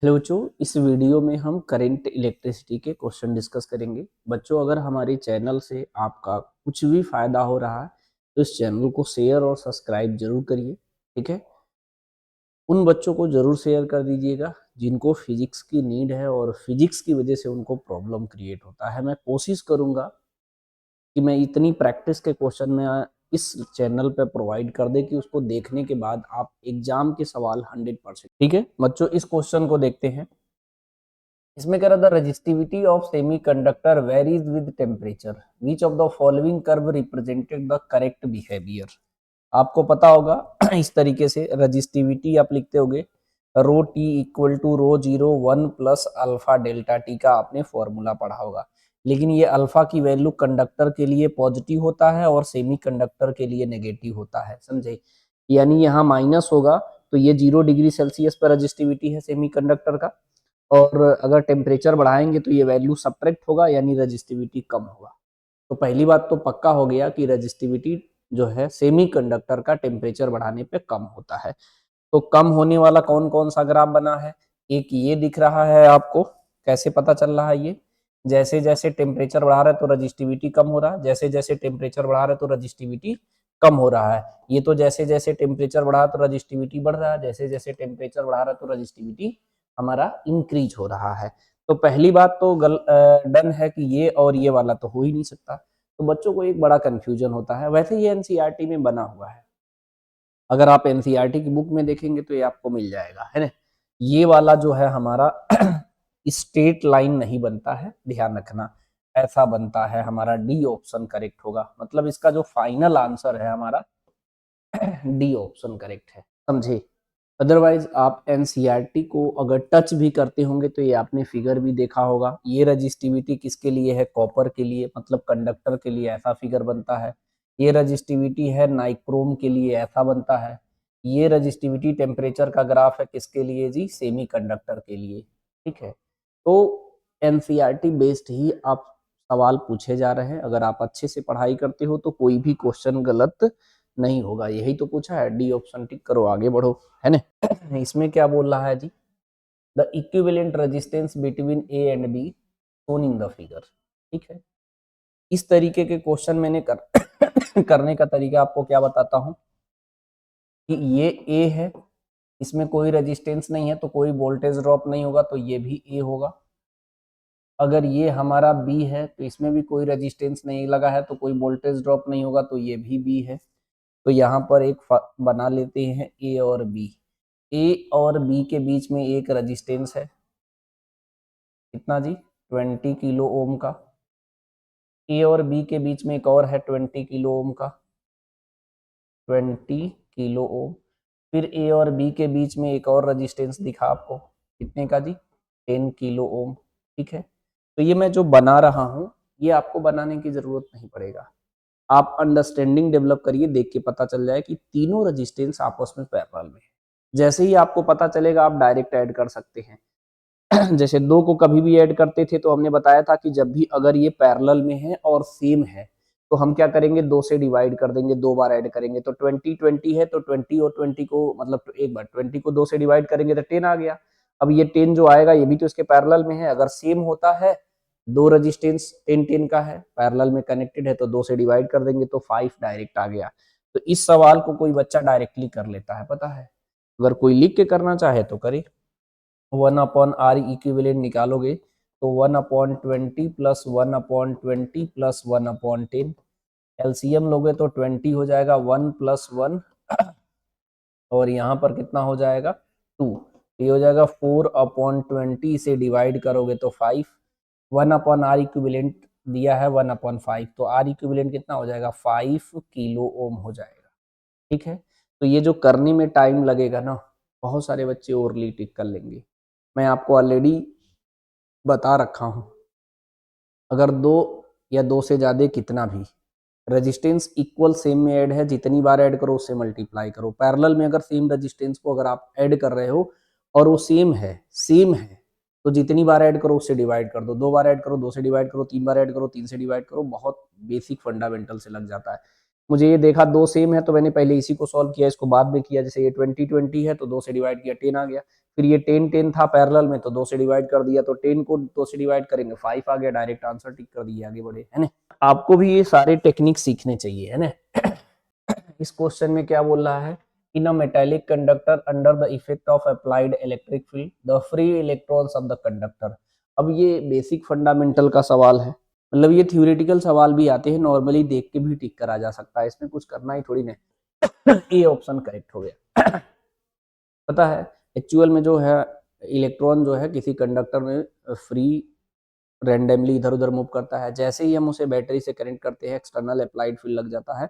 Hello बच्चों, इस video में हम करंट इलेक्ट्रिसिटी के क्वेश्चन डिस्कस करेंगे। बच्चों, अगर हमारे चैनल से आपका कुछ भी फायदा हो रहा है तो इस चैनल को शेयर और सब्सक्राइब जरूर करिए। ठीक है, उन बच्चों को जरूर शेयर कर दीजिएगा जिनको फिजिक्स की नीड है और फिजिक्स की वजह से उनको प्रॉब्लम क्रिएट होता है। मैं कोशिश करूंगा कि मैं इतनी प्रैक्टिस के क्वेश्चन में इस चैनल पे प्रोवाइड कर दे कि उसको देखने के बाद आप एग्जाम के सवाल 100%। ठीक है बच्चों, इस क्वेश्चन को देखते हैं। इसमें कह रहा था resistivity of semiconductor varies with temperature, which of the following curve represented the correct behaviour. आपको पता होगा इस तरीके से रजिस्टिविटी आप लिखते होगे rho T equal to rho zero one plus alpha delta T का आपने फॉर्मूला पढ़ा होगा। लेकिन ये अल्फा की वैल्यू कंडक्टर के लिए पॉजिटिव होता है और सेमी कंडक्टर के लिए नेगेटिव होता है, समझे। यानी यहाँ माइनस होगा तो ये 0 डिग्री सेल्सियस पर रजिस्टिविटी है सेमी कंडक्टर का, और अगर टेम्परेचर बढ़ाएंगे तो ये वैल्यू सब्ट्रैक्ट होगा यानी रजिस्टिविटी कम होगा। तो पहली बात तो पक्का हो गया कि रजिस्टिविटी जो है सेमी कंडक्टर का टेम्परेचर बढ़ाने पे कम होता है। तो कम होने वाला कौन कौन सा ग्राफ बना है, एक ये दिख रहा है आपको। कैसे पता चल रहा है ये, जैसे जैसे टेम्परेचर बढ़ा रहा है तो रजिस्टिविटी कम हो रहा है, जैसे जैसे टेम्परेचर बढ़ा रहा है तो रजिस्टिविटी कम हो रहा है। ये तो जैसे जैसे टेम्परेचर बढ़ा तो रजिस्टिविटी बढ़ रहा है, जैसे जैसे टेम्परेचर बढ़ा रहा है तो रजिस्टिविटी हमारा इंक्रीज हो रहा है। तो पहली बात तो डन है कि ये और ये वाला तो हो ही नहीं सकता। तो बच्चों को एक बड़ा कंफ्यूजन होता है। वैसे ये एनसीईआरटी में बना हुआ है, अगर आप एनसीईआरटी की बुक में देखेंगे तो ये आपको मिल जाएगा, है ना। ये वाला जो है हमारा स्ट्रेट लाइन नहीं बनता है, ध्यान रखना। ऐसा बनता है, हमारा डी ऑप्शन करेक्ट होगा। मतलब इसका जो फाइनल आंसर है हमारा डी ऑप्शन करेक्ट है, समझे। अदरवाइज आप एनसीईआरटी को अगर टच भी करते होंगे तो ये आपने फिगर भी देखा होगा। ये रजिस्टिविटी किसके लिए है, कॉपर के लिए, मतलब कंडक्टर के लिए ऐसा फिगर बनता है। ये रजिस्टिविटी है नाइक्रोम के लिए, ऐसा बनता है। ये रजिस्टिविटी टेम्परेचर का ग्राफ है किसके लिए जी, सेमी कंडक्टर के लिए। ठीक है, तो एनसीईआरटी बेस्ड ही आप सवाल पूछे जा रहे हैं। अगर आप अच्छे से पढ़ाई करते हो तो कोई भी क्वेश्चन गलत नहीं होगा। यही तो पूछा है, डी ऑप्शन टिक करो, आगे बढ़ो, है ना। इसमें क्या बोल रहा है जी, the equivalent resistance between A and b shown in the figure. ठीक है, इस तरीके के क्वेश्चन मैंने करने का तरीका आपको क्या बताता हूं कि ये ए है, इसमें कोई रेजिस्टेंस नहीं है तो कोई वोल्टेज ड्रॉप नहीं होगा, तो ये भी ए होगा। अगर ये हमारा बी है तो इसमें भी कोई रेजिस्टेंस नहीं लगा है तो कोई वोल्टेज ड्रॉप नहीं होगा, तो ये भी बी है। तो यहाँ पर एक बना लेते हैं ए और बी। ए और बी के बीच में एक रेजिस्टेंस है, कितना जी, 20 किलो ओम का। ए और बी के बीच में एक और है 20 किलो ओम का, 20 किलो ओम। फिर ए और बी के बीच में एक और रेजिस्टेंस दिखा आपको, कितने का जी, 10 किलो ओम। ठीक है, तो ये मैं जो बना रहा हूँ ये आपको बनाने की जरूरत नहीं पड़ेगा। आप अंडरस्टैंडिंग डेवलप करिए, देख के पता चल जाए कि तीनों रेजिस्टेंस आपस में पैरेलल में है। जैसे ही आपको पता चलेगा आप डायरेक्ट ऐड कर सकते हैं। जैसे दो को कभी भी ऐड करते थे तो हमने बताया था कि जब भी अगर ये पैरेलल में है और सेम है तो हम क्या करेंगे, दो से डिवाइड कर देंगे, दो बार ऐड करेंगे। तो 20 है तो 20 और 20 को, मतलब एक बार 20 को दो से डिवाइड करेंगे तो 10 आ गया। अब ये 10 जो आएगा ये भी तो इसके पैरेलल में है। अगर सेम होता है, दो रेजिस्टेंस 10 का है, पैरेलल में कनेक्टेड है, तो दो से डिवाइड कर देंगे तो 5 डायरेक्ट आ गया। तो इस सवाल को कोई बच्चा डायरेक्टली कर लेता है, पता है। अगर कोई लिख के करना चाहे तो करे। 1/r इक्विवेलेंट निकालोगे तो 1/20 प्लस 1/20 प्लस 1/10। एलसीएम लोगे तो 20 हो जाएगा, 1 प्लस 1 और यहाँ पर कितना हो जाएगा, 2। ये हो जाएगा 4/20, से डिवाइड करोगे तो 5। 1/r इक्विवेलेंट दिया है 1/5, तो आर इक्विवेलेंट कितना हो जाएगा, 5 किलो ओम हो जाएगा। ठीक है, तो ये जो करने में टाइम लगेगा ना, बहुत सारे बच्चे ओरली टिक कर लेंगे। मैं आपको ऑलरेडी बता रखा हूं, अगर दो या दो से ज्यादा कितना भी रेजिस्टेंस इक्वल सेम में ऐड है, जितनी बार ऐड करो उससे मल्टीप्लाई करो। पैरेलल में अगर सेम रेजिस्टेंस को अगर आप ऐड कर रहे हो और वो सेम है तो जितनी बार ऐड करो उससे डिवाइड कर दो, दो बार ऐड करो, दो से डिवाइड करो, तीन बार ऐड करो, तीन से डिवाइड करो। बहुत बेसिक फंडामेंटल से लग जाता है। मुझे ये देखा दो सेम है तो मैंने पहले इसी को सॉल्व किया, इसको बाद में किया। जैसे ये 20 है तो दो से डिवाइड किया 10 आ गया, फिर ये 10 था पैरेलल में, तो 2 से डिवाइड कर दिया, तो 10 को 2 से डिवाइड करेंगे 5 आ गया, डायरेक्ट आंसर टिक कर दिया, आगे बढ़े, है ना। आपको भी ये सारे टेक्निक सीखने चाहिए, है ना। इस क्वेश्चन में क्या बोल रहा है, in a metallic conductor under the effect of applied electric field the free electrons of the conductor. अब ये बेसिक फंडामेंटल का सवाल है, मतलब ये थ्योरेटिकल सवाल भी आते हैं, नॉर्मली देख के भी टिक करा जा सकता है, इसमें कुछ करना ही थोड़ी नहीं। ये ऑप्शन करेक्ट हो गया। पता है एक्चुअल में जो है इलेक्ट्रॉन जो है किसी कंडक्टर में फ्री रैंडमली इधर उधर मूव करता है, जैसे ही हम उसे बैटरी से कनेक्ट करते हैं एक्सटर्नल अप्लाइड फील्ड लग जाता है,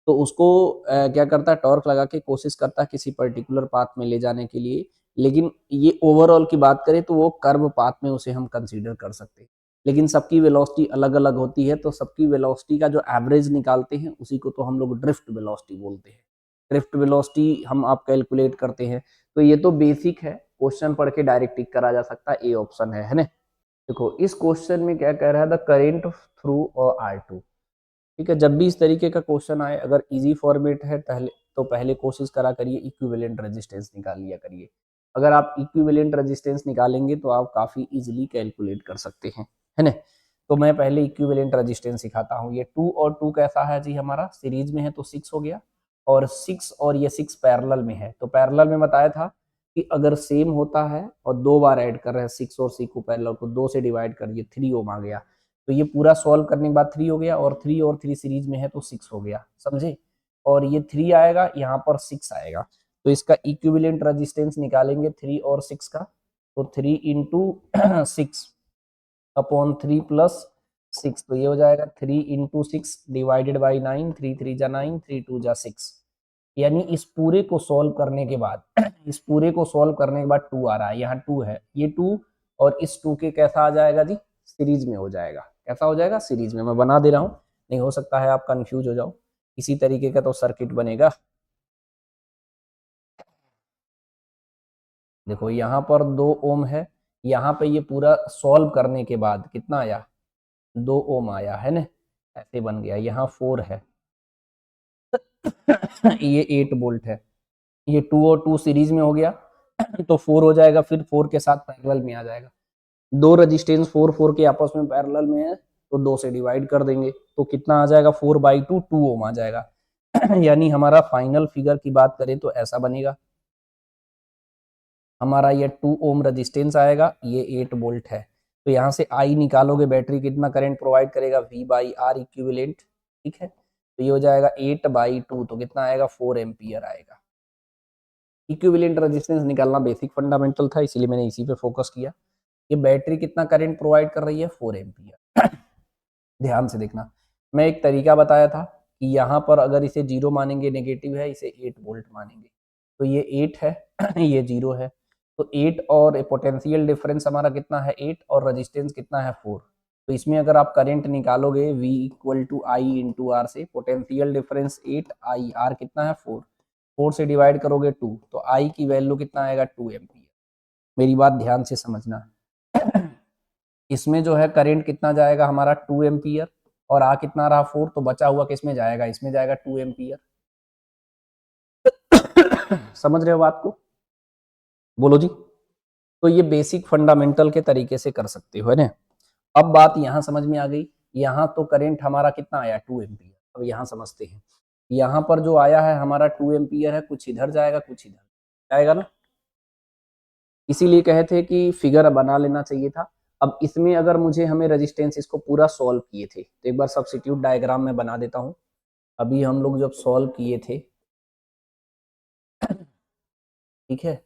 तो उसको क्या करता है, टॉर्क लगा के कोशिश करता है किसी पर्टिकुलर पाथ में ले जाने के लिए, लेकिन ये ओवरऑल की बात करें तो वो कर्व पाथ में उसे हम कंसीडर कर सकते हैं, लेकिन सबकी वेलोसिटी अलग अलग होती है, तो सबकी वेलोसिटी का जो एवरेज निकालते हैं उसी को तो हम लोग ड्रिफ्ट वेलोसिटी बोलते हैं। ड्रिफ्ट वेलोसिटी हम आप कैलकुलेट करते हैं, तो ये तो बेसिक है, क्वेश्चन पढ़ के डायरेक्ट टिक करा जा सकता है, ए ऑप्शन है ना। देखो इस क्वेश्चन में क्या कह रहा है, द करेंट थ्रू और R2। ठीक है, जब भी इस तरीके का क्वेश्चन आए, अगर इजी फॉर्मेट है पहले कोशिश करा करिए इक्विवेलेंट रेजिस्टेंस निकाल लिया करिए। अगर आप इक्विवेलेंट रेजिस्टेंस निकालेंगे तो आप काफी इजीली कैलकुलेट कर सकते हैं, है ना। तो मैं पहले इक्विवेलेंट रेजिस्टेंस सिखाता हूँ। ये 2 और 2 कैसा है जी, हमारा सीरीज में है तो 6 हो गया, और 6 और ये 6 पैरेलल में है, तो पैरेलल में बताया था कि अगर सेम होता है और 2 बार ऐड कर रहे हैं 6 और 6 को, पैरेलल को 2 से डिवाइड करिए, 3 ओम आ गया, तो ये पूरा सॉल्व करने के बाद 3 हो गया, और 3 और 3 सीरीज में है तो 6 हो गया, समझे। और ये 3 आएगा, यहाँ पर 6 आएगा, तो इसका इक्विवेलेंट रेजिस्टेंस निकालेंगे 3 और 6 का, तो 3 इंटू 6 अपॉन 3 प्लस 6, तो ये हो जाएगा 3 इंटू 6 डिवाइडेड बाई 9, 3 3 जा 9, 3 2 जा 6। यानी इस पूरे को सॉल्व करने के बाद इस पूरे को सॉल्व करने के बाद 2 आ रहा है, यहाँ 2 है, ये 2 और इस 2 के कैसा आ जाएगा जी, सीरीज में हो जाएगा। कैसा हो जाएगा, सीरीज में। मैं बना दे रहा हूँ, नहीं हो सकता है आप कंफ्यूज हो जाओ, इसी तरीके का तो सर्किट बनेगा। देखो यहाँ पर 2 ओम है, यहाँ पे ये पूरा सॉल्व करने के बाद कितना आया, 2 ओम आया, है ना, ऐसे बन गया। यहाँ 4 है, ये 8 वोल्ट है, ये 2 और 2 सीरीज में हो गया, तो 4 हो जाएगा, फिर 4 के साथ पैरेलल में आ जाएगा। दो रजिस्टेंस 4 4 के आपस में पैरेलल में है, तो 2 से डिवाइड कर देंगे, तो कितना आ जाएगा, 4/2 2 ओम आ जाएगा। यानी हमारा फाइनल फिगर की बात करें तो ऐसा बनेगा, हमारा ये 2 ओम रजिस्टेंस आएगा, ये 8 वोल्ट है, तो यहाँ से आई निकालोगे, बैटरी कितना करंट प्रोवाइड करेगा, V/R इक्विवेलेंट। ठीक है, तो ये हो जाएगा 8/2, तो कितना आएगा, 4 एम्पियर आएगा। इक्विवेलेंट रेजिस्टेंस निकालना बेसिक फंडामेंटल था, इसीलिए मैंने इसी पे फोकस किया। ये बैटरी कितना करंट प्रोवाइड कर रही है, 4 एम्पियर। ध्यान से देखना, मैं एक तरीका बताया था कि यहाँ पर अगर इसे 0 मानेंगे नेगेटिव है, इसे 8 वोल्ट मानेंगे, तो ये 8 है, ये 0 है, तो 8 और पोटेंशियल डिफरेंस हमारा कितना है, 8 और रेजिस्टेंस कितना है, 4। तो इसमें अगर आप करंट निकालोगे V = I × R से, पोटेंशियल डिफरेंस 8 I, R कितना है, 4, 4 से डिवाइड करोगे 2, तो I की वैल्यू कितना आएगा, 2 एम्पियर। मेरी बात ध्यान से समझना, इसमें जो है करंट कितना जाएगा हमारा, 2 एम्पियर, और आ कितना रहा, 4, तो बचा हुआ किसमें जाएगा, इसमें जाएगा 2 एम्पियर। समझ रहे हो बात को, बोलो जी। तो ये बेसिक फंडामेंटल के तरीके से कर सकते हो, है ना। अब बात यहाँ समझ में आ गई, यहाँ तो करंट हमारा कितना आया, 2 एम्पियर। अब यहाँ समझते हैं, यहाँ पर जो आया है हमारा 2 एम्पियर है, कुछ इधर जाएगा कुछ इधर जाएगा ना, इसीलिए कहे थे कि फिगर बना लेना चाहिए था। अब इसमें अगर मुझे हमें रेजिस्टेंस इसको पूरा सॉल्व किए थे, तो एक बार सब्स्टिट्यूट डायग्राम में बना देता हूँ। अभी हम लोग जब सॉल्व किए थे, ठीक है,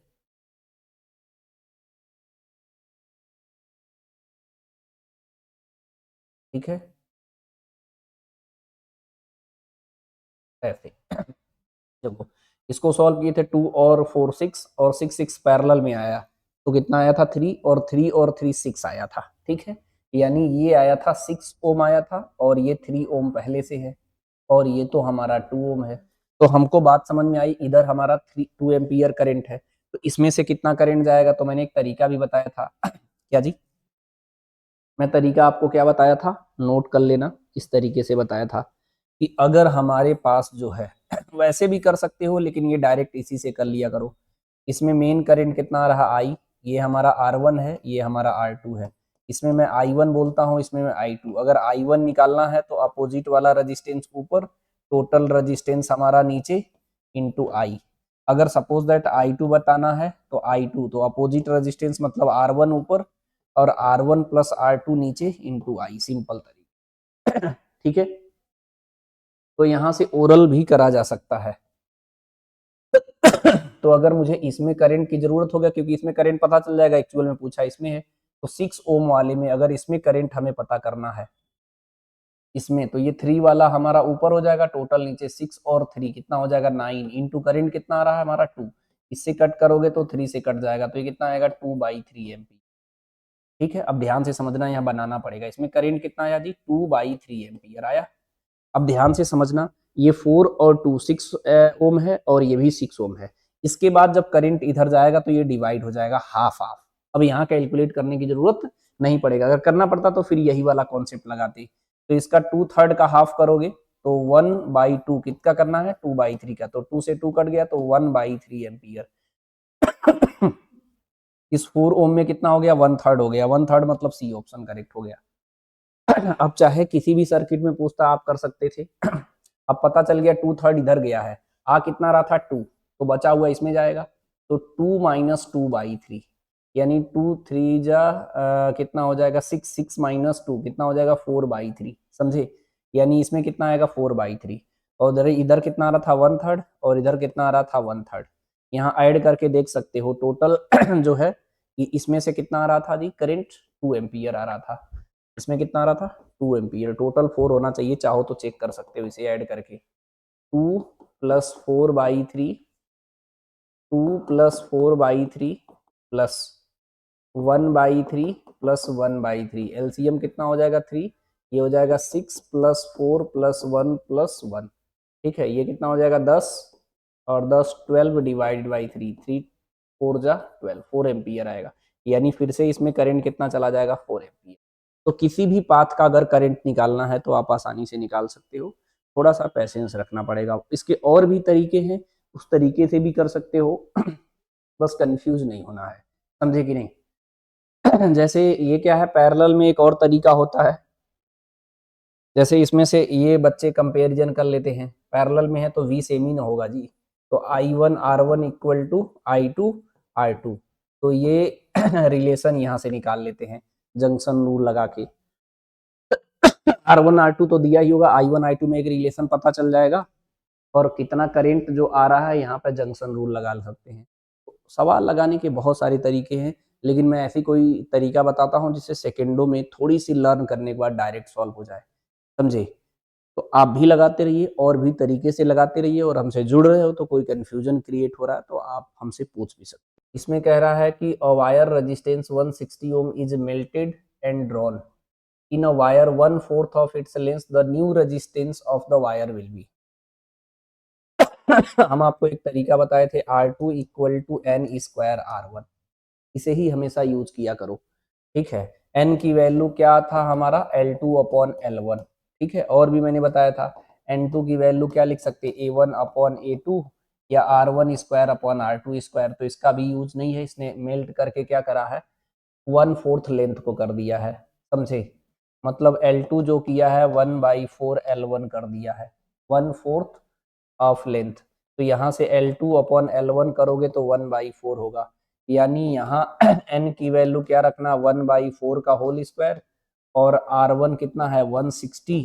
ठीक है, ऐसे देखो, इसको सॉल्व किए थे 2 और 4 6, और 6 6 पैरेलल में आया, तो कितना आया था, 3, और 3 और 3 6 आया था। ठीक है, यानी ये आया था 6 ओम आया था, और ये 3 ओम पहले से है, और ये तो हमारा 2 ओम है। तो हमको बात समझ में आई, इधर हमारा 2 एम्पियर करंट है, तो इसमें से कितना करंट जाएगा, तो मैंने एक तरीका भी बताया था। क्या जी, मैं तरीका आपको क्या बताया था, नोट कर लेना। इस तरीके से बताया था कि अगर हमारे पास जो है, वैसे भी कर सकते हो, लेकिन ये डायरेक्ट इसी से कर लिया करो, इसमें मेन करंट कितना आ रहा I, ये हमारा R1 है, ये हमारा R2 है। इसमें मैं I1 बोलता हूँ, इसमें मैं I2। अगर I1 निकालना है तो अपोजिट वाला रेजिस्टेंस ऊपर, टोटल रेजिस्टेंस हमारा नीचे, इंटू I। अगर सपोज दैट I2 बताना है तो I2, तो अपोजिट रेजिस्टेंस मतलब R1 ऊपर और R1 प्लस R2 नीचे इंटू I, सिंपल तरीका। ठीक है, तो यहां से ओरल भी करा जा सकता है। तो अगर मुझे इसमें करंट की जरूरत होगा, क्योंकि इसमें करंट पता चल जाएगा, एक्चुअल में पूछा इसमें है, तो 6 ओम वाले में अगर इसमें करंट हमें पता करना है इसमें, तो ये 3 वाला हमारा ऊपर हो जाएगा, टोटल नीचे 6 और 3 कितना हो जाएगा 9, इंटू करंट कितना आ रहा है हमारा 2, इससे कट करोगे तो 3 से कट जाएगा, तो ये कितना आएगा 2/3 एम्पीयर। ठीक है, अब ध्यान से समझना, यहाँ बनाना पड़ेगा। इसमें करंट कितना आया जी, 2/3 एम्पीयर आया। अब ध्यान से समझना, ये 4 और 2 6 ओम है और ये भी 6 ओम है। इसके बाद जब करंट इधर जाएगा तो ये डिवाइड हो जाएगा हाफ हाफ। अब यहाँ कैलकुलेट करने की जरूरत नहीं पड़ेगा, अगर करना पड़ता तो फिर यही वाला कॉन्सेप्ट लगाते। तो इसका 2/3 का हाफ करोगे तो 1/2 कितना करना है, 2/3 का, तो 2 से 2 कट गया तो 1/3 एम्पियर। इस 4 ओम में कितना हो गया, 1/3 हो गया, 1/3 मतलब सी ऑप्शन करेक्ट हो गया। अब चाहे किसी भी सर्किट में पूछता आप कर सकते थे। अब पता चल गया 2/3 इधर गया है, आ कितना रहा था 2, तो बचा हुआ इसमें जाएगा, तो 2 माइनस 2/3, यानी 2 3 जा कितना हो जाएगा 6, 6 माइनस 2 कितना हो जाएगा 4/3, समझे, यानी इसमें कितना आएगा 4/3, और इधर इधर कितना आ रहा था 1/3 और इधर कितना आ रहा था 1/3। यहाँ ऐड करके देख सकते हो टोटल जो है इसमें से कितना आ रहा था जी करंट, 2 एम्पियर आ रहा था। इसमें कितना आ रहा था 2 एम्पियर, टोटल 4 होना चाहिए, चाहो तो चेक कर सकते हो इसे ऐड करके। 2 plus 4/3, 2 plus 4/3 plus 1/3 plus 1/3, LCM कितना हो जाएगा 3, ये हो जाएगा 6 प्लस 4 प्लस 1 प्लस 1। ठीक है, ये कितना हो जाएगा 10 और 10 12 डिवाइडेड बाई 3, 3 4 जा 12, 4 एम्पियर आएगा, यानी फिर से इसमें करंट कितना चला जाएगा 4 एम्पियर। तो किसी भी पाथ का अगर करंट निकालना है तो आप आसानी से निकाल सकते हो, थोड़ा सा पैसेंस रखना पड़ेगा। इसके और भी तरीके हैं, उस तरीके से भी कर सकते हो। बस कंफ्यूज नहीं होना है, समझे कि नहीं। जैसे ये क्या है, पैरेलल में एक और तरीका होता है, जैसे इसमें से ये बच्चे कंपैरिजन कर लेते हैं, पैरेलल में है तो V सेम ही ना होगा जी, तो I1 R1 equal to I2 R2, तो ये रिलेशन यहाँ से निकाल लेते हैं जंक्शन रूल लगा के। R1 R2 तो दिया ही होगा, I1 I2 में एक रिलेशन पता चल जाएगा, और कितना करंट जो आ रहा है यहाँ पे जंक्शन रूल लगा सकते हैं। सवाल लगाने के बहुत सारे तरीके हैं, लेकिन मैं ऐसी कोई तरीका बताता हूँ जिससे सेकेंडों में थोड़ी सी लर्न करने के बाद डायरेक्ट सॉल्व हो जाए, समझे। तो आप भी लगाते रहिए और भी तरीके से लगाते रहिए, और हमसे जुड़ रहे हो तो कोई कंफ्यूजन क्रिएट हो रहा है तो आप हमसे पूछ भी सकते हैं। इसमें कह रहा है कि a wire resistance 160 ohm is melted and drawn in a wire 1/4 of its length, the new resistance of the wire will be. हम आपको एक तरीका बताए थे, R2 equal to N square R1, इसे ही हमेशा यूज किया करो। ठीक है, n की वैल्यू क्या था हमारा L2 अपॉन L1। ठीक है, और भी मैंने बताया था N2 की वैल्यू क्या लिख सकते A1 अपॉन A2 या R1 square upon R2 square, तो इसका भी यूज नहीं है, इसने मेल्ट करके क्या करा है 1/4 लेंथ को कर दिया है, समझे, मतलब L2 जो किया है 1/4 L1 कर दिया है, 1/4 ऑफ लेंथ। तो यहाँ से L2 अपॉन L1 करोगे तो 1/4 होगा, यानी यहाँ n की वैल्यू क्या रखना 1/4 का होल स्क्वायर, और R1 कितना है 160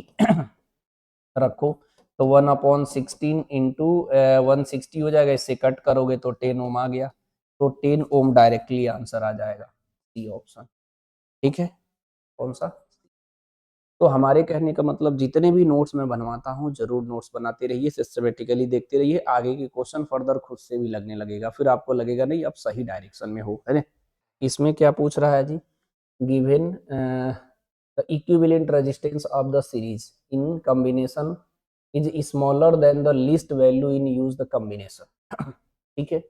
रखो, तो 1/16 इंटू 160 हो जाएगा, इससे कट करोगे तो 10 ओम आ गया, तो 10 ओम डायरेक्टली आंसर आ जाएगा, सी ऑप्शन। ठीक है, कौन सा। तो हमारे कहने का मतलब जितने भी नोट्स मैं बनवाता हूँ जरूर नोट्स बनाते रहिए, सिस्टमेटिकली देखते रहिए, आगे के क्वेश्चन फर्दर खुद से भी लगने लगेगा, फिर आपको लगेगा नहीं अब सही डायरेक्शन में हो, है ना। इसमें क्या पूछ रहा है जी, given the equivalent resistance of the series in combination is smaller than the least value in use the combination. ठीक है,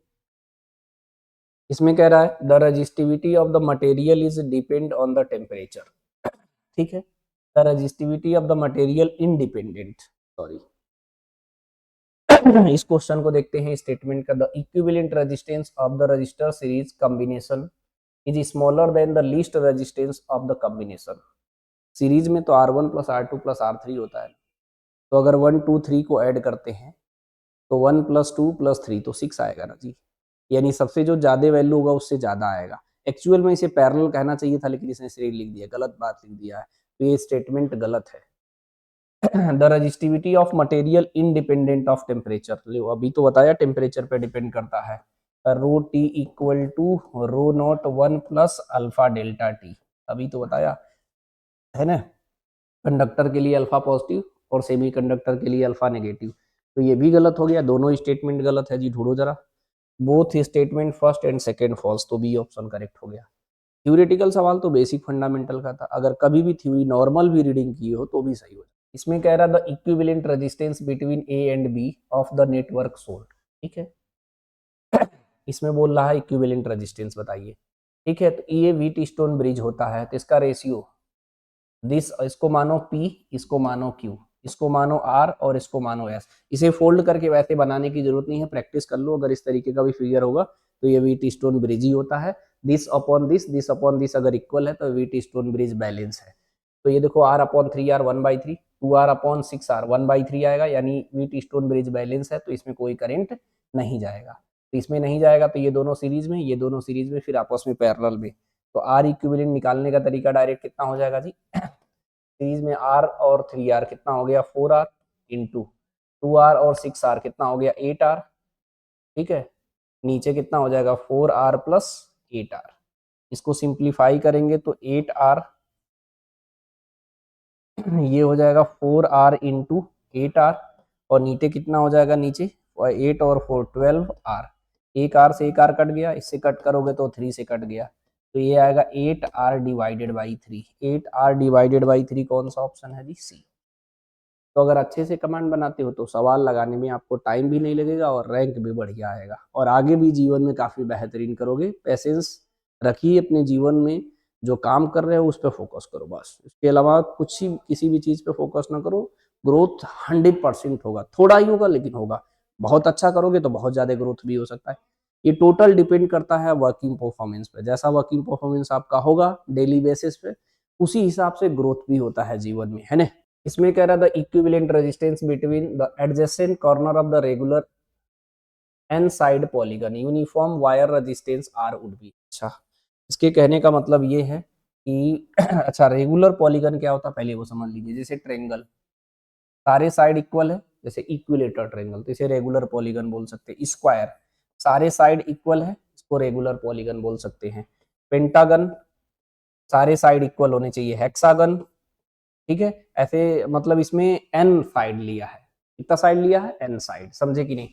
इसमें कह रहा है the resistivity of the material is depend on the temperature. ठीक है, the resistivity of the material independent, sorry, इस question को देखते हैं स्टेटमेंट का। The equivalent resistance of the resistor series combination is smaller than the least resistance of the combination. Series में तो R1 plus R2 plus R3 होता है, तो अगर 1 2 3 को ऐड करते हैं तो 1 प्लस 2 प्लस 3 तो 6 आएगा ना जी, यानी सबसे जो ज्यादा वैल्यू होगा उससे ज्यादा आएगा। एक्चुअल में इसे पैरेलल कहना चाहिए था, लेकिन इसने सीरीज लिख दिया, गलत बात लिख दिया है, तो ये स्टेटमेंट गलत है। The resistivity of material independent of temperature, अभी तो बताया टेम्परेचर पे डिपेंड करता है। Rho T equal to rho not 1 plus alpha delta T, अभी तो बताया है ना। कंडक्टर के लिए अल्फा पॉजिटिव और सेमी कंडक्टर के लिए अल्फा नेगेटिव, तो ये भी गलत हो गया, दोनों स्टेटमेंट गलत है जी। ढूंढो जरा, both statement first and second false, तो बी ऑप्शन करेक्ट हो गया। थ्योरेटिकल सवाल तो बेसिक फंडामेंटल का था, अगर कभी भी थ्योरी नॉर्मल भी रीडिंग की हो तो भी सही हो। इसमें कह रहा the equivalent resistance between A and B of the network solved, ठीक है। इसमें बोल रहा है इक्विवेलेंट रेजिस्टेंस बताइए, ठीक है। तो ये व्हीट स्टोन ब्रिज होता है, तो इसका रेशियो दिस, इसको मानो P, इसको मानो Q, इसको मानो R और इसको मानो S। इसे फोल्ड करके वैसे बनाने की जरूरत नहीं है, प्रैक्टिस कर लो, अगर इस तरीके का भी फिगर होगा तो ये व्हीट स्टोन ब्रिज ही होता है। This upon this upon this अगर इक्वल है तो व्हीट स्टोन ब्रिज बैलेंस है। तो ये देखो R upon 3R 1/3, 2R upon 6R 1/3 आएगा, यानी व्हीट स्टोन ब्रिज बैलेंस है, तो इसमें कोई करंट नहीं जाएगा। तो इसमें नहीं जाएगा तो ये दोनों सीरीज में, ये दोनों सीरीज में, फिर आपस में पैरेलल में। तो R इक्विवेलेंट निकालने का तरीका डायरेक्ट कितना हो जाएगा जी, सीरीज में R और 3R कितना हो गया 4R इंटू 2R और 6R कितना हो गया 8R, ठीक है। नीचे कितना हो जाएगा 4R प्लस 8R, इसको सिंप्लीफाई करेंगे तो 8R, ये हो जाएगा 4R इंटू 8R, और नीचे कितना हो जाएगा, नीचे 8 और 4 12R, एक R से एक R कट गया, इससे कट करोगे तो 3 से कट गया, तो ये आएगा 8R divided by 3। 8R divided by 3 कौन सा ऑप्शन है जी, सी। तो अगर अच्छे से कमांड बनाते हो तो सवाल लगाने में आपको टाइम भी नहीं लगेगा और रैंक भी बढ़िया आएगा, और आगे भी जीवन में काफ़ी बेहतरीन करोगे। पैसेंस रखिए अपने जीवन में, जो काम कर रहे हो उस पर फोकस करो बस, इसके अलावा कुछ ही किसी भी चीज़ पे फोकस ना करो। ग्रोथ 100% होगा, थोड़ा ही होगा लेकिन होगा। बहुत अच्छा करोगे तो बहुत ज़्यादा ग्रोथ भी हो सकता है। ये टोटल डिपेंड करता है वर्किंग परफॉर्मेंस पे, जैसा वर्किंग परफॉर्मेंस आपका होगा डेली बेसिस पे, उसी हिसाब से ग्रोथ भी होता है जीवन में, है ना। इसमें कह रहा था equivalent resistance between the adjacent corner of the regular n side polygon uniform wire resistance R would be. अच्छा, इसके कहने का मतलब ये है कि अच्छा रेगुलर पॉलीगन क्या होता है पहले वो समझ लीजिए। जैसे ट्रेंगल सारे साइड इक्वल है, जैसे इक्विलेटरल ट्रेंगल, तो इसे रेगुलर पॉलीगन बोल सकते हैं। स्क्वायर सारे साइड इक्वल है, इसको रेगुलर पॉलीगन बोल सकते हैं। पेंटागन सारे साइड इक्वल होने चाहिए, हेक्सागन, ठीक है। ऐसे मतलब इसमें एन साइड लिया है, कितना साइड लिया है, एन साइड, समझे कि नहीं।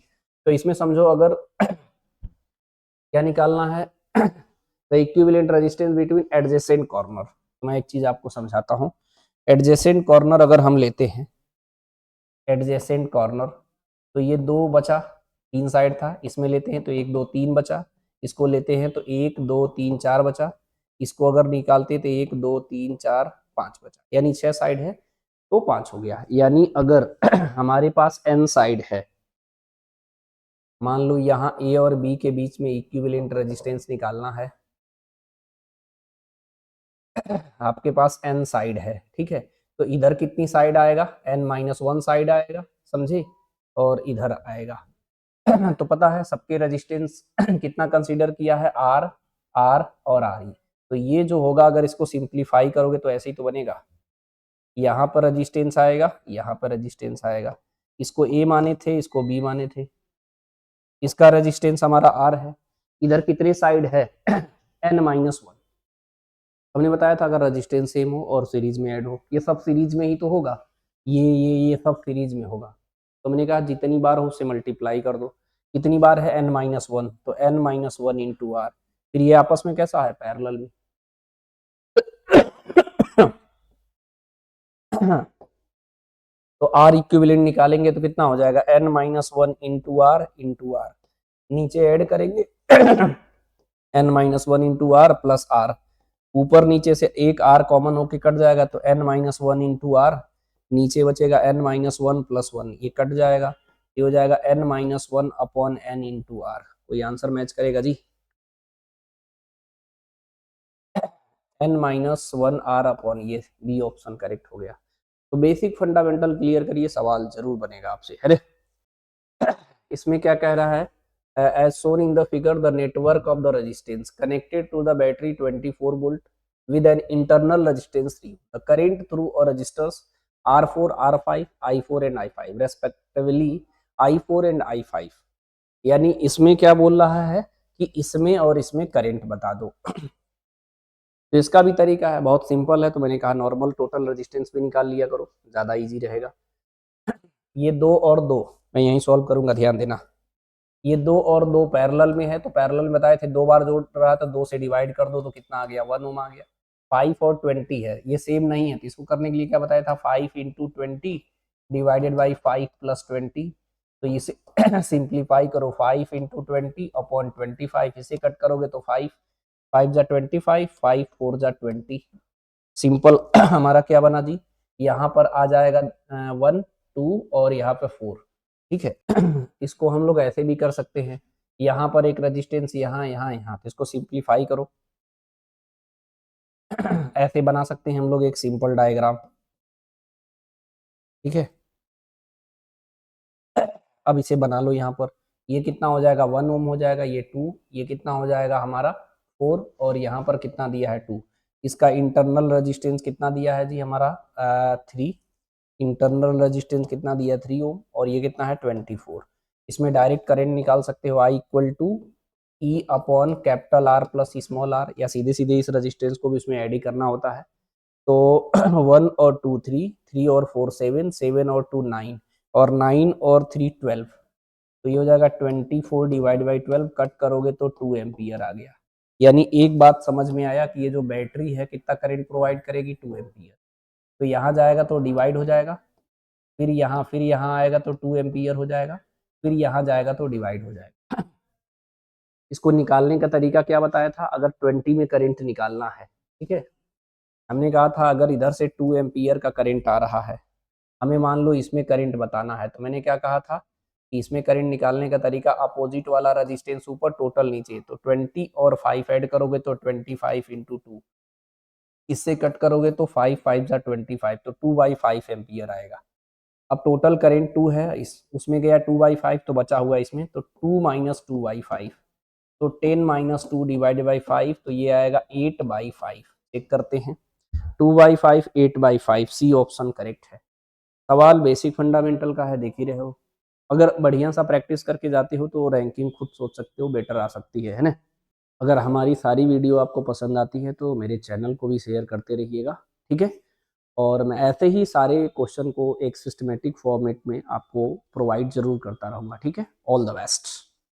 तो इसमें समझो अगर क्या निकालना है, the equivalent resistance between adjacent corner. मैं एक चीज आपको समझाता हूँ। एडजेसेंट कॉर्नर अगर हम लेते हैं, एडजेसेंट कॉर्नर, तो ये 2 बचा, 3 साइड था, इसमें लेते हैं तो 1 2 3 बचा, इसको लेते हैं तो 1 2 3 4 बचा, इसको अगर निकालते तो 1 2 3 4 5 बचा, यानी 6 साइड है तो 5 हो गया। यानी अगर हमारे पास n साइड है, मान लो यहाँ a और b के बीच में इक्विवेलेंट रेजिस्टेंस निकालना है, आपके पास n साइड है, ठीक है। तो इधर कितनी साइड आएगा, n-1 साइड आएगा, समझे, और इधर आएगा। तो पता है सबके रेजिस्टेंस कितना कंसीडर किया है, R R और R। तो ये जो होगा अगर इसको सिंप्लीफाई करोगे तो ऐसे ही तो बनेगा, यहाँ पर रेजिस्टेंस आएगा, यहाँ पर रेजिस्टेंस आएगा, इसको A माने थे, इसको B माने थे, इसका रेजिस्टेंस हमारा R है, इधर कितने साइड है n-1। हमने बताया था अगर रेजिस्टेंस सेम हो और सीरीज में ऐड हो, ये सब सीरीज में ही तो होगा, ये सब सीरीज में होगा। तो मैंने कहा जितनी बार हो उससे मल्टीप्लाई कर दो, कितनी बार है n-1, तो n-1 इंटू आर, फिर ये आपस में कैसा है, पैरेलल में। तो आर इक्विवेलेंट निकालेंगे तो कितना हो जाएगा, n-1 इंटू आर, नीचे ऐड करेंगे n-1 into are plus are, ऊपर नीचे से एक r कॉमन होके कट जाएगा तो n-1 इंटू आर, नीचे बचेगा n-1 प्लस 1, ये कट जाएगा, ये हो जाएगा n-1 upon n into R. कोई आंसर मैच करेगा जी? n-1 आर अपॉन, ये बी ऑप्शन करेक्ट हो गया। तो बेसिक फंडामेंटल क्लियर करिए, सवाल जरूर बनेगा आपसे। अरे इसमें क्या कह रहा है? As shown in the figure the network of the resistance connected to the battery 24 volt with an internal resistance 3, the current through a resistors R4, R5, I4 and I5 respectively, I4 and I5। यानी इसमें क्या बोल रहा है कि इसमें और इसमें करंट बता दो। तो इसका भी तरीका है, बहुत सिंपल है। तो मैंने कहा नॉर्मल टोटल रेजिस्टेंस भी निकाल लिया करो, ज्यादा इजी रहेगा। ये दो और दो मैं यहीं सॉल्व करूंगा, ध्यान देना। ये दो और दो पैरेलल में है, तो पैरेलल में बताए थे दो बार जोड़ रहा था, दो से डिवाइड कर दो तो कितना आ गया? 1 ओम आ गया। 5 और 20 है, ये सेम नहीं है, तो इसको करने के लिए क्या बताया था? 5 इंटू 20 डिवाइडेड बाई 5 प्लस 20। तो इसे सिंप्लीफाई करो, 5 इंटू 20 अपॉन 25, इसे कट करोगे तो 5 5 जा 25, 5 4 जा 20। सिंपल हमारा क्या बना जी? यहाँ पर आ जाएगा 1 2 और यहाँ पे 4। ठीक है इसको हम लोग ऐसे भी कर सकते हैं, यहाँ पर एक रेजिस्टेंस, यहाँ यहाँ यहाँ, तो इसको सिंप्लीफाई करो ऐसे बना सकते हैं हम लोग एक सिंपल डायग्राम। ठीक है, अब इसे बना लो। यहाँ पर ये कितना हो जाएगा? 1 ओम हो जाएगा, ये 2, ये कितना हो जाएगा हमारा? 4, और यहाँ पर कितना दिया है? 2। इसका इंटरनल रेजिस्टेंस कितना दिया है जी हमारा? 3। इंटरनल रेजिस्टेंस कितना दिया? 3 ओम, और ये कितना है? 24। इसमें डायरेक्ट करंट निकाल सकते हो, I equal to E upon capital R plus small r, या सीधे सीधे इस रेजिस्टेंस को भी इसमें ऐड ही करना होता है। तो 1 और 2 3, 3 और 4 7, 7 और 2 9, और 9 और 3 12। तो ये हो जाएगा 24 डिवाइड बाई 12, कट करोगे तो 2 एम्पियर आ गया। यानी एक बात समझ में आया कि ये जो बैटरी है कितना करंट प्रोवाइड करेगी? 2 एम्पियर। तो यहाँ जाएगा तो डिवाइड हो जाएगा, फिर यहाँ आएगा तो 2 एम्पियर हो जाएगा, फिर यहाँ जाएगा तो डिवाइड हो जाएगा। इसको निकालने का तरीका क्या बताया था? अगर 20 में करंट निकालना है, ठीक है, हमने कहा था अगर इधर से 2 एम्पियर का करंट आ रहा है, हमें मान लो इसमें करंट बताना है, तो मैंने क्या कहा था कि इसमें करंट निकालने का तरीका, अपोजिट वाला रेजिस्टेंस ऊपर, टोटल नीचे, तो 20 और 5 ऐड करोगे तो 25 इंटू 2, इससे कट करोगे तो 5 5 जा 25, तो 2/5 एम्पियर आएगा। अब टोटल करंट 2 है, इस उसमें गया 2/5, तो बचा हुआ इसमें, तो 2 माइनस 2/5, तो 10 माइनस 2 डिवाइडेड बाई 5, तो ये आएगा 8/5। चेक करते हैं, 2/5 8/5, सी ऑप्शन करेक्ट है। सवाल बेसिक फंडामेंटल का है, देख ही रहे हो। अगर बढ़िया सा प्रैक्टिस करके जाते हो तो रैंकिंग खुद सोच सकते हो बेटर आ सकती है ना। अगर हमारी सारी वीडियो आपको पसंद आती है तो मेरे चैनल को भी शेयर करते रहिएगा, ठीक है। और मैं ऐसे ही सारे क्वेश्चन को एक सिस्टमेटिक फॉर्मेट में आपको प्रोवाइड जरूर करता रहूँगा, ठीक है। All the best.